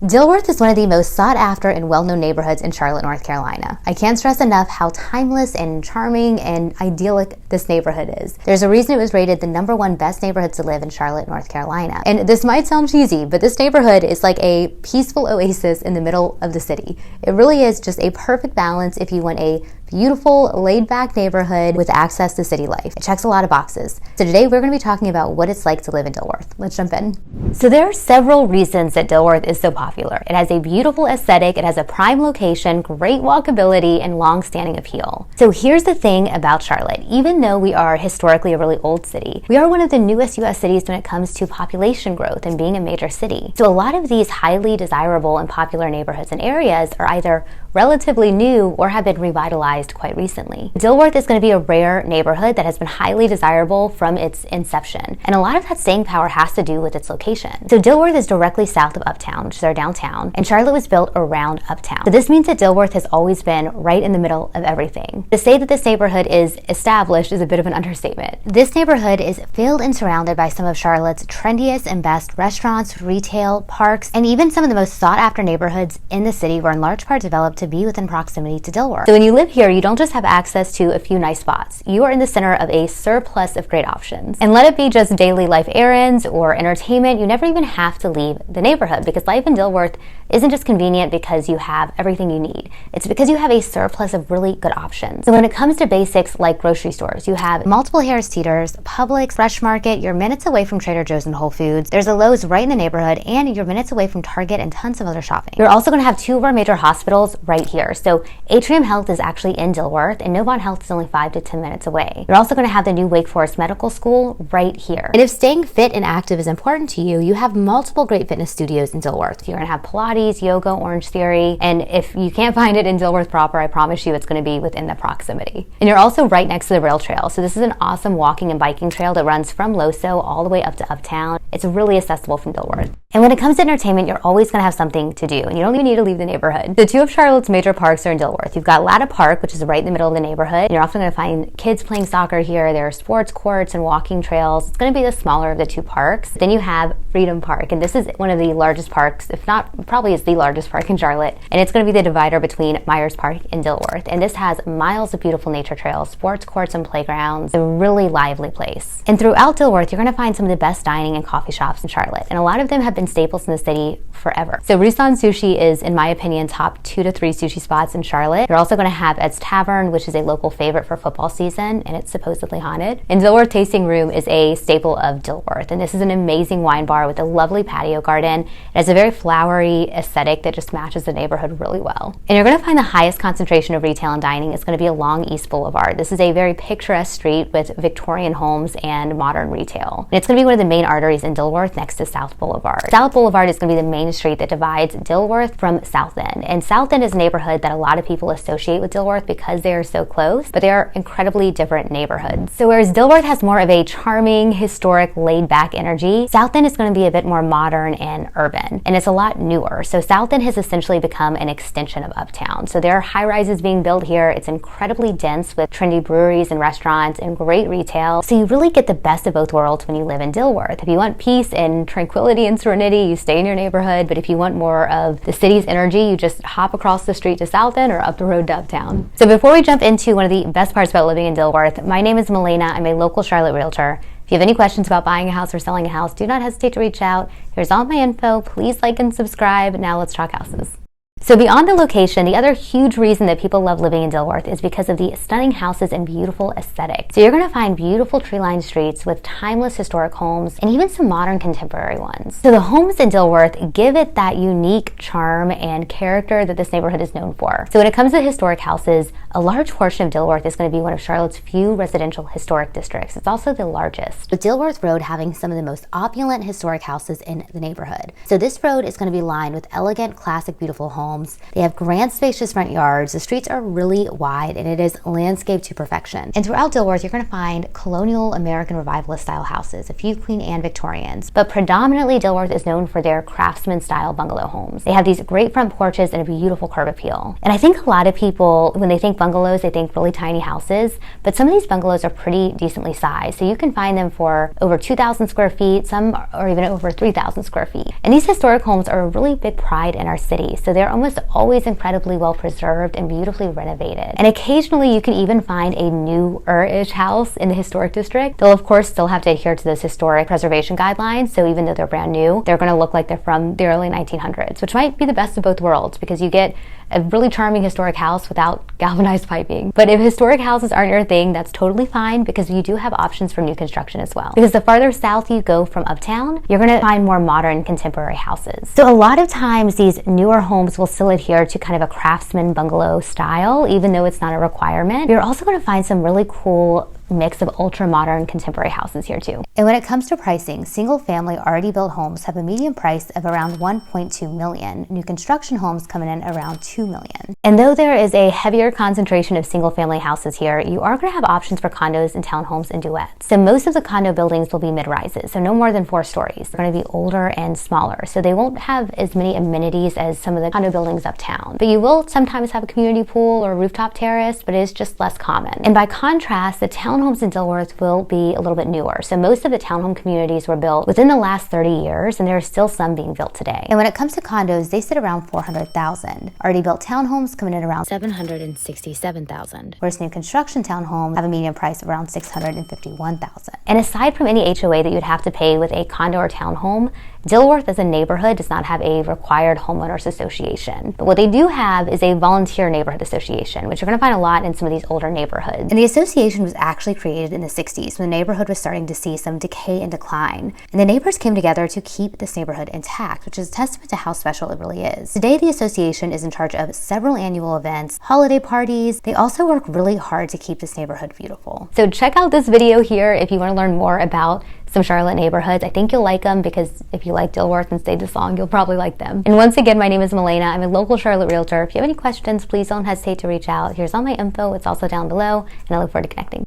Dilworth is one of the most sought after and well-known neighborhoods in Charlotte, North Carolina. I can't stress enough how timeless and charming and idyllic this neighborhood is. There's a reason it was rated the #1 best neighborhood to live in Charlotte, North Carolina. And this might sound cheesy, but this neighborhood is like a peaceful oasis in the middle of the city. It really is just a perfect balance if you want a beautiful, laid-back neighborhood with access to city life. It checks a lot of boxes. So today we're going to be talking about what it's like to live in Dilworth. Let's jump in. So there are several reasons that Dilworth is so popular. It has a beautiful aesthetic, it has a prime location, great walkability, and long-standing appeal. So here's the thing about Charlotte. Even though we are historically a really old city, we are one of the newest U.S. cities when it comes to population growth and being a major city. So a lot of these highly desirable and popular neighborhoods and areas are either relatively new or have been revitalized quite recently. Dilworth is going to be a rare neighborhood that has been highly desirable from its inception, and a lot of that staying power has to do with its location. So Dilworth is directly south of Uptown, which is our downtown, and Charlotte was built around Uptown. So this means that Dilworth has always been right in the middle of everything. To say that this neighborhood is established is a bit of an understatement. This neighborhood is filled and surrounded by some of Charlotte's trendiest and best restaurants, retail, parks, and even some of the most sought after neighborhoods in the city were in large part developed to be within proximity to Dilworth. So when you live here, you don't just have access to a few nice spots. You are in the center of a surplus of great options. And let it be just daily life errands or entertainment, you never even have to leave the neighborhood, because life in Dilworth isn't just convenient because you have everything you need. It's because you have a surplus of really good options. So when it comes to basics like grocery stores, you have multiple Harris Teeters, Publix, Fresh Market, you're minutes away from Trader Joe's and Whole Foods. There's a Lowe's right in the neighborhood, and you're minutes away from Target and tons of other shopping. You're also going to have two of our major hospitals right here. So Atrium Health is actually in Dilworth, and Novant Health is only 5 to 10 minutes away. You're also going to have the new Wake Forest Medical School right here. And if staying fit and active is important to you, you have multiple great fitness studios in Dilworth. You're going to have Pilates, yoga, Orange Theory, and if you can't find it in Dilworth proper, I promise you it's going to be within the proximity. And you're also right next to the rail trail. So this is an awesome walking and biking trail that runs from Loso all the way up to Uptown. It's really accessible from Dilworth. And when it comes to entertainment, you're always going to have something to do, and you don't even need to leave the neighborhood. The two of Charlotte's major parks are in Dilworth. You've got Latta Park, which is right in the middle of the neighborhood. You're often going to find kids playing soccer here. There are sports courts and walking trails. It's going to be the smaller of the two parks. Then you have Freedom Park, and this is one of the largest parks, if not, probably is the largest park in Charlotte. And it's going to be the divider between Myers Park and Dilworth. And this has miles of beautiful nature trails, sports courts and playgrounds, a really lively place. And throughout Dilworth, you're going to find some of the best dining and coffee shops in Charlotte. And a lot of them have been staples in the city forever. So Rusan Sushi is, in my opinion, top 2 to 3 sushi spots in Charlotte. You're also going to have Ed's Tavern, which is a local favorite for football season, and it's supposedly haunted. And Dilworth Tasting Room is a staple of Dilworth, and this is an amazing wine bar with a lovely patio garden. It has a very flowery aesthetic that just matches the neighborhood really well. And you're going to find the highest concentration of retail and dining is going to be along East Boulevard. This is a very picturesque street with Victorian homes and modern retail. And it's going to be one of the main arteries in Dilworth next to South Boulevard. South Boulevard is going to be the main street that divides Dilworth from South End. And South End is a neighborhood that a lot of people associate with Dilworth because they are so close, but they are incredibly different neighborhoods. So whereas Dilworth has more of a charming, historic, laid-back energy, South End is going to be a bit more modern and urban, and it's a lot newer. So South End has essentially become an extension of Uptown. So there are high-rises being built here. It's incredibly dense with trendy breweries and restaurants and great retail. So you really get the best of both worlds when you live in Dilworth. If you want peace and tranquility and serenity, you stay in your neighborhood, but if you want more of the city's energy, you just hop across the street to South End or up the road to Uptown. So before we jump into one of the best parts about living in Dilworth, my name is Milena. I'm a local Charlotte realtor. If you have any questions about buying a house or selling a house, do not hesitate to reach out. Here's all my info. Please like and subscribe. Now let's talk houses. So beyond the location, the other huge reason that people love living in Dilworth is because of the stunning houses and beautiful aesthetic. So you're going to find beautiful tree-lined streets with timeless historic homes and even some modern contemporary ones. So the homes in Dilworth give it that unique charm and character that this neighborhood is known for. So when it comes to historic houses, a large portion of Dilworth is going to be one of Charlotte's few residential historic districts. It's also the largest, with Dilworth Road having some of the most opulent historic houses in the neighborhood. So this road is going to be lined with elegant, classic, beautiful homes homes. They have grand spacious front yards. The streets are really wide and it is landscaped to perfection. And throughout Dilworth, you're going to find colonial American revivalist style houses, a few Queen and Victorians. But predominantly Dilworth is known for their craftsman style bungalow homes. They have these great front porches and a beautiful curb appeal. And I think a lot of people, when they think bungalows, they think really tiny houses, but some of these bungalows are pretty decently sized. So you can find them for over 2,000 square feet, some are even over 3,000 square feet. And these historic homes are a really big pride in our city. So they're almost always incredibly well preserved and beautifully renovated. And occasionally you can even find a newer-ish house in the historic district. They'll of course still have to adhere to those historic preservation guidelines. So even though they're brand new, they're going to look like they're from the early 1900s, which might be the best of both worlds because you get a really charming historic house without galvanized piping. But if historic houses aren't your thing, that's totally fine because you do have options for new construction as well. Because the farther south you go from uptown, you're going to find more modern contemporary houses. So a lot of times these newer homes will still adhere to kind of a craftsman bungalow style, even though it's not a requirement. You're also going to find some really cool mix of ultra-modern contemporary houses here too. And when it comes to pricing, single-family already built homes have a median price of around $1.2 million. New construction homes coming in around $2 million. And though there is a heavier concentration of single-family houses here, you are going to have options for condos and townhomes and duets. So most of the condo buildings will be mid-rises, so no more than 4 stories. They're going to be older and smaller, so they won't have as many amenities as some of the condo buildings uptown. But you will sometimes have a community pool or a rooftop terrace, but it is just less common. And by contrast, the townhomes in Dilworth will be a little bit newer. So most of the townhome communities were built within the last 30 years, and there are still some being built today. And when it comes to condos, they sit around 400,000. Already built townhomes come in at around 767,000. Whereas new construction townhomes have a median price of around 651,000. And aside from any HOA that you'd have to pay with a condo or townhome, Dilworth as a neighborhood does not have a required homeowners association. But what they do have is a volunteer neighborhood association, which you're going to find a lot in some of these older neighborhoods. And the association was actually created in the 60s when the neighborhood was starting to see some decay and decline. And the neighbors came together to keep this neighborhood intact, which is a testament to how special it really is. Today, the association is in charge of several annual events, holiday parties. They also work really hard to keep this neighborhood beautiful. So check out this video here if you want to learn more about some Charlotte neighborhoods. I think you'll like them because if you like Dilworth and stayed this long, you'll probably like them. And once again, my name is Milena. I'm a local Charlotte realtor. If you have any questions, please don't hesitate to reach out. Here's all my info. It's also down below, and I look forward to connecting.